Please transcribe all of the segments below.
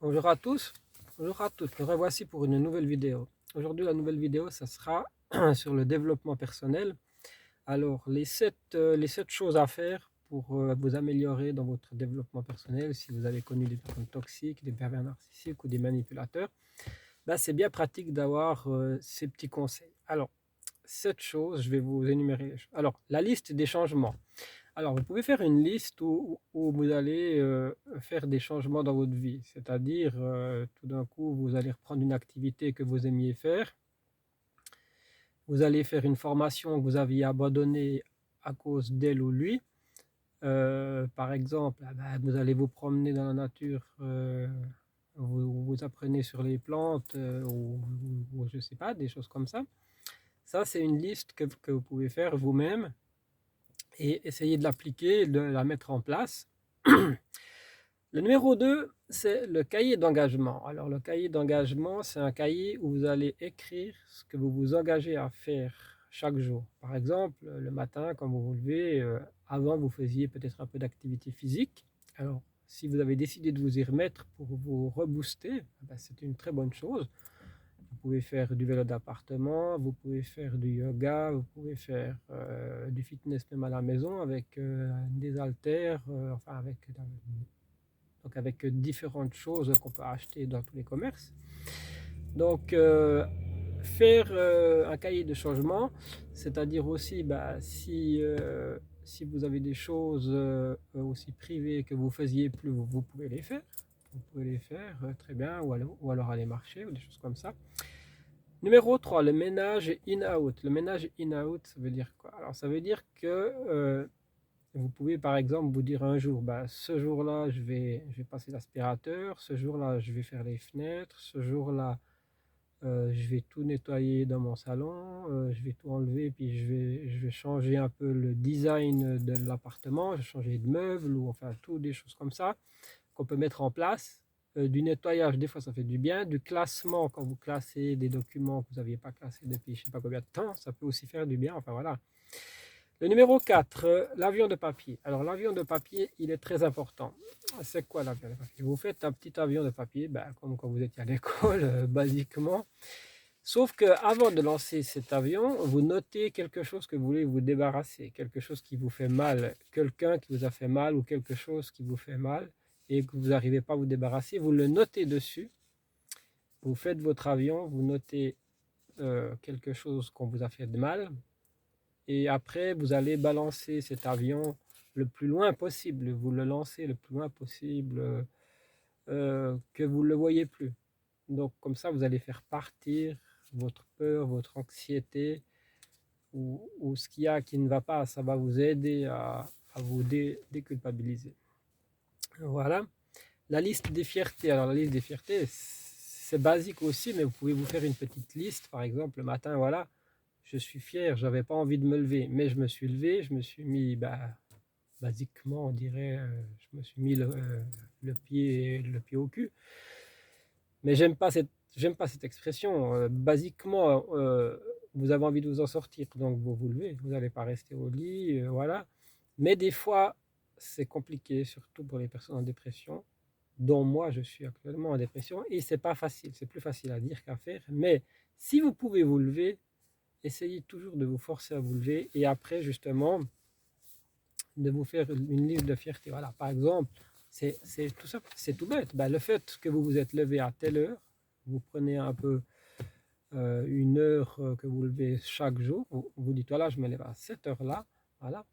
Bonjour à tous, bonjour à toutes, me revoici pour une nouvelle vidéo. Aujourd'hui, la nouvelle vidéo, ça sera sur le développement personnel. Alors, les sept choses à faire pour vous améliorer dans votre développement personnel, si vous avez connu des personnes toxiques, des pervers narcissiques ou des manipulateurs, ben, c'est bien pratique d'avoir ces petits conseils. Alors, 7 choses, je vais vous énumérer. Alors, la liste des changements. Alors, vous pouvez faire une liste où vous allez faire des changements dans votre vie. C'est-à-dire, tout d'un coup, vous allez reprendre une activité que vous aimiez faire. Vous allez faire une formation que vous aviez abandonnée à cause d'elle ou lui. Par exemple, ah ben, vous allez vous promener dans la nature, vous apprenez sur les plantes ou je ne sais pas, des choses comme ça. Ça, c'est une liste que vous pouvez faire vous-même et essayer de l'appliquer, de la mettre en place. Le numéro 2, c'est le cahier d'engagement. Alors, le cahier d'engagement, c'est un cahier où vous allez écrire ce que vous vous engagez à faire chaque jour. Par exemple, le matin, quand vous vous levez, avant, vous faisiez peut-être un peu d'activité physique. Alors, si vous avez décidé de vous y remettre pour vous rebooster, ben, c'est une très bonne chose. Vous pouvez faire du vélo d'appartement, vous pouvez faire du yoga, vous pouvez faire du fitness même à la maison avec des haltères, enfin avec différentes choses qu'on peut acheter dans tous les commerces. Donc, faire un cahier de changement, c'est-à-dire aussi si vous avez des choses aussi privées que vous faisiez plus, vous pouvez les faire. Vous pouvez les faire très bien, ou alors aller marcher, ou des choses comme ça. Numéro 3, le ménage in-out. Le ménage in-out, ça veut dire quoi? Alors, ça veut dire que vous pouvez par exemple vous dire un jour, bah, ce jour-là, je vais passer l'aspirateur, ce jour-là, je vais faire les fenêtres, ce jour-là, je vais tout nettoyer dans mon salon, je vais tout enlever, puis je vais changer un peu le design de l'appartement, je vais changer de meubles, ou enfin, tout des choses comme ça qu'on peut mettre en place. Du nettoyage, des fois ça fait du bien. Du classement, quand vous classez des documents que vous n'aviez pas classés depuis je ne sais pas combien de temps, ça peut aussi faire du bien. Enfin voilà. Le numéro 4, l'avion de papier. Alors l'avion de papier, il est très important. C'est quoi l'avion de papier? Vous faites un petit avion de papier, ben, comme quand vous étiez à l'école, basiquement. Sauf qu'avant de lancer cet avion, vous notez quelque chose que vous voulez vous débarrasser, quelque chose qui vous fait mal, quelqu'un qui vous a fait mal ou quelque chose qui vous fait mal et que vous n'arrivez pas à vous débarrasser, vous le notez dessus. Vous faites votre avion, vous notez quelque chose qu'on vous a fait de mal, et après vous allez balancer cet avion le plus loin possible. Vous le lancez le plus loin possible, que vous ne le voyez plus. Donc comme ça, vous allez faire partir votre peur, votre anxiété, ou ce qu'il y a qui ne va pas. Ça va vous aider à vous déculpabiliser. Voilà. La liste des fiertés. Alors la liste des fiertés, c'est basique aussi, mais vous pouvez vous faire une petite liste. Par exemple, le matin, voilà, je suis fier, j'avais pas envie de me lever, mais je me suis levé, je me suis mis, basiquement, on dirait, je me suis mis le pied au cul. Mais j'aime pas cette expression. Basiquement, vous avez envie de vous en sortir, donc vous vous levez. Vous n'allez pas rester au lit, voilà. Mais des fois, c'est compliqué, surtout pour les personnes en dépression, dont moi je suis actuellement en dépression, et c'est pas facile. C'est plus facile à dire qu'à faire. Mais si vous pouvez vous lever, essayez toujours de vous forcer à vous lever, et après justement de vous faire une liste de fierté. Voilà, par exemple, c'est tout ça, c'est tout bête. Ben, le fait que vous vous êtes levé à telle heure, vous prenez un peu une heure que vous levez chaque jour, vous dites voilà, je me lève à cette heure-là, voilà.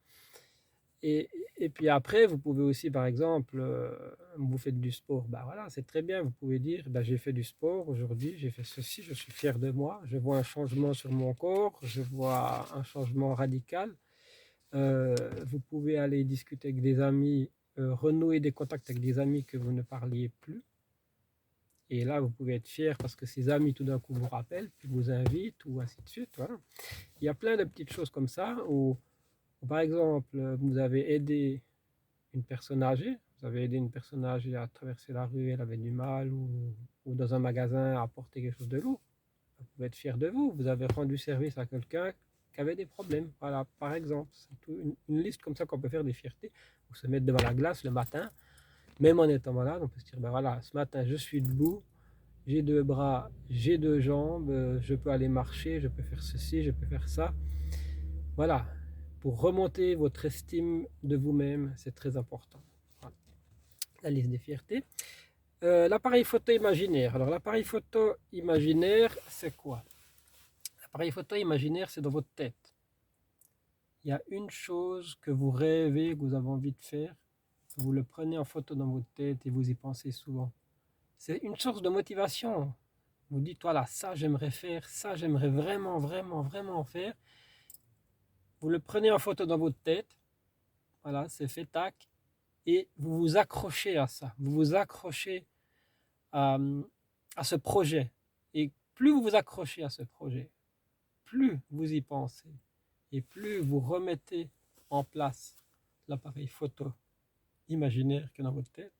Et puis après, vous pouvez aussi, par exemple, vous faites du sport, ben voilà, c'est très bien, vous pouvez dire, ben, j'ai fait du sport aujourd'hui, j'ai fait ceci, je suis fier de moi, je vois un changement sur mon corps, je vois un changement radical. Vous pouvez aller discuter avec des amis, renouer des contacts avec des amis que vous ne parliez plus. Et là, vous pouvez être fier parce que ces amis, tout d'un coup, vous rappellent, puis vous invitent, ou ainsi de suite. Voilà. Il y a plein de petites choses comme ça où, par exemple, vous avez aidé une personne âgée. Vous avez aidé une personne âgée à traverser la rue, elle avait du mal, ou dans un magasin à apporter quelque chose de lourd. Vous pouvez être fier de vous. Vous avez rendu service à quelqu'un qui avait des problèmes. Voilà, par exemple. C'est une liste comme ça qu'on peut faire des fiertés. Ou se mettre devant la glace le matin Même en étant malade, on peut se dire, ben voilà, ce matin je suis debout, j'ai deux bras, j'ai deux jambes, je peux aller marcher, je peux faire ceci, je peux faire ça. Voilà, pour remonter votre estime de vous-même, c'est très important. Voilà. La liste des fiertés. L'appareil photo imaginaire. Alors l'appareil photo imaginaire, c'est quoi? L'appareil photo imaginaire, c'est dans votre tête. Il y a une chose que vous rêvez, que vous avez envie de faire, vous le prenez en photo dans votre tête et vous y pensez souvent. C'est une source de motivation. Vous dites, voilà, ça j'aimerais faire, ça j'aimerais vraiment, vraiment, vraiment faire. Vous le prenez en photo dans votre tête, voilà, c'est fait, tac, et vous vous accrochez à ça. Vous vous accrochez à, à ce projet. Et plus vous vous accrochez à ce projet, plus vous y pensez, et plus vous remettez en place l'appareil photo imaginaire que dans votre tête,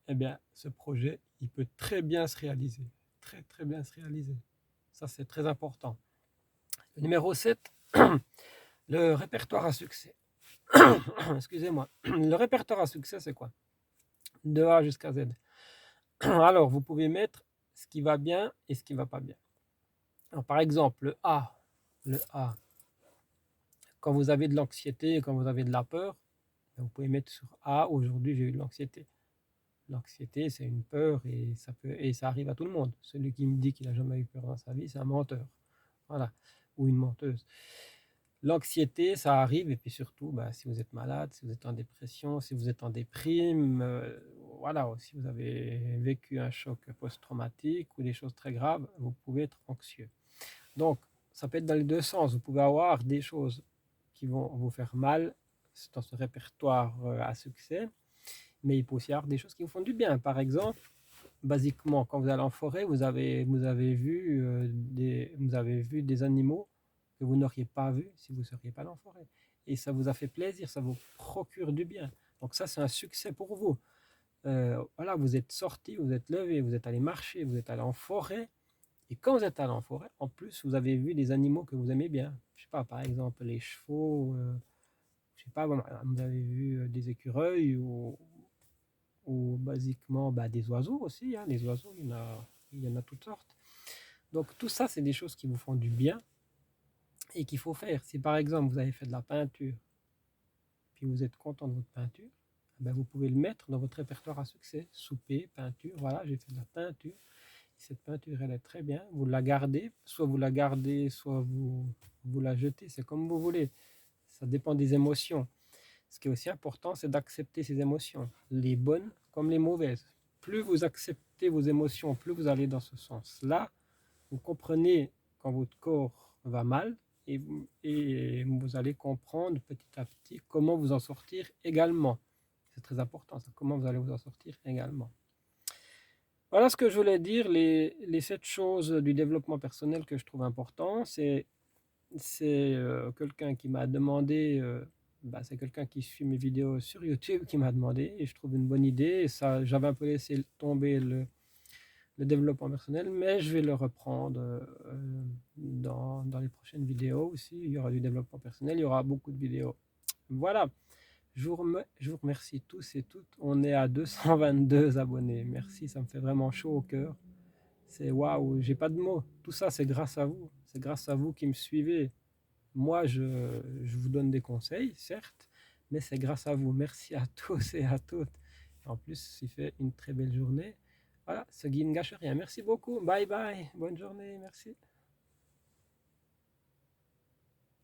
eh bien, ce projet, il peut très bien se réaliser. Très, très bien se réaliser. Ça, c'est très important. Le numéro 7, le répertoire à succès. Excusez-moi. Le répertoire à succès, c'est quoi? De A jusqu'à Z. Alors, vous pouvez mettre ce qui va bien et ce qui ne va pas bien. Alors, par exemple, le A, quand vous avez de l'anxiété, quand vous avez de la peur, vous pouvez mettre sur A, aujourd'hui j'ai eu de l'anxiété. L'anxiété, c'est une peur et ça arrive à tout le monde. Celui qui me dit qu'il n'a jamais eu peur dans sa vie, c'est un menteur. Voilà. Ou une menteuse. L'anxiété, ça arrive, et puis surtout, bah, si vous êtes malade, si vous êtes en dépression, si vous êtes en déprime, voilà, si vous avez vécu un choc post-traumatique ou des choses très graves, vous pouvez être anxieux. Donc, ça peut être dans les deux sens. Vous pouvez avoir des choses qui vont vous faire mal dans ce répertoire à succès, mais il peut aussi y avoir des choses qui vous font du bien. Par exemple, basiquement, quand vous allez en forêt, vous avez vu des animaux que vous n'auriez pas vus si vous ne seriez pas allé en forêt. Et ça vous a fait plaisir, ça vous procure du bien. Donc ça, c'est un succès pour vous. Voilà, vous êtes sorti, vous êtes levé, vous êtes allé marcher, vous êtes allé en forêt. Et quand vous êtes allé en forêt, en plus, vous avez vu des animaux que vous aimez bien. Je sais pas, par exemple, les chevaux, je sais pas, vous avez vu des écureuils ou basiquement bah, des oiseaux aussi. Hein. Les oiseaux, il y en a toutes sortes. Donc tout ça, c'est des choses qui vous font du bien et qu'il faut faire. Si par exemple, vous avez fait de la peinture, puis vous êtes content de votre peinture, ben, vous pouvez le mettre dans votre répertoire à succès. Souper, peinture, voilà, j'ai fait de la peinture. Cette peinture, elle est très bien. Vous la gardez, soit vous la jetez, c'est comme vous voulez. Ça dépend des émotions. Ce qui est aussi important, c'est d'accepter ces émotions, les bonnes comme les mauvaises. Plus vous acceptez vos émotions, plus vous allez dans ce sens-là. Vous comprenez quand votre corps va mal et vous allez comprendre petit à petit comment vous en sortir également. C'est très important, ça, comment vous allez vous en sortir également. Voilà ce que je voulais dire, les 7 choses du développement personnel que je trouve important. C'est quelqu'un qui m'a demandé, bah, c'est quelqu'un qui suit mes vidéos sur YouTube qui m'a demandé, et je trouve une bonne idée. Et ça, j'avais un peu laissé tomber le développement personnel, mais je vais le reprendre dans les prochaines vidéos aussi. Il y aura du développement personnel, il y aura beaucoup de vidéos. Voilà. Je vous remercie tous et toutes. On est à 222 abonnés. Merci, ça me fait vraiment chaud au cœur. C'est waouh, j'ai pas de mots. Tout ça, c'est grâce à vous. C'est grâce à vous qui me suivez. Moi, je vous donne des conseils, certes, mais c'est grâce à vous. Merci à tous et à toutes. En plus, il fait une très belle journée. Voilà, ce qui ne gâche rien. Merci beaucoup. Bye bye. Bonne journée. Merci.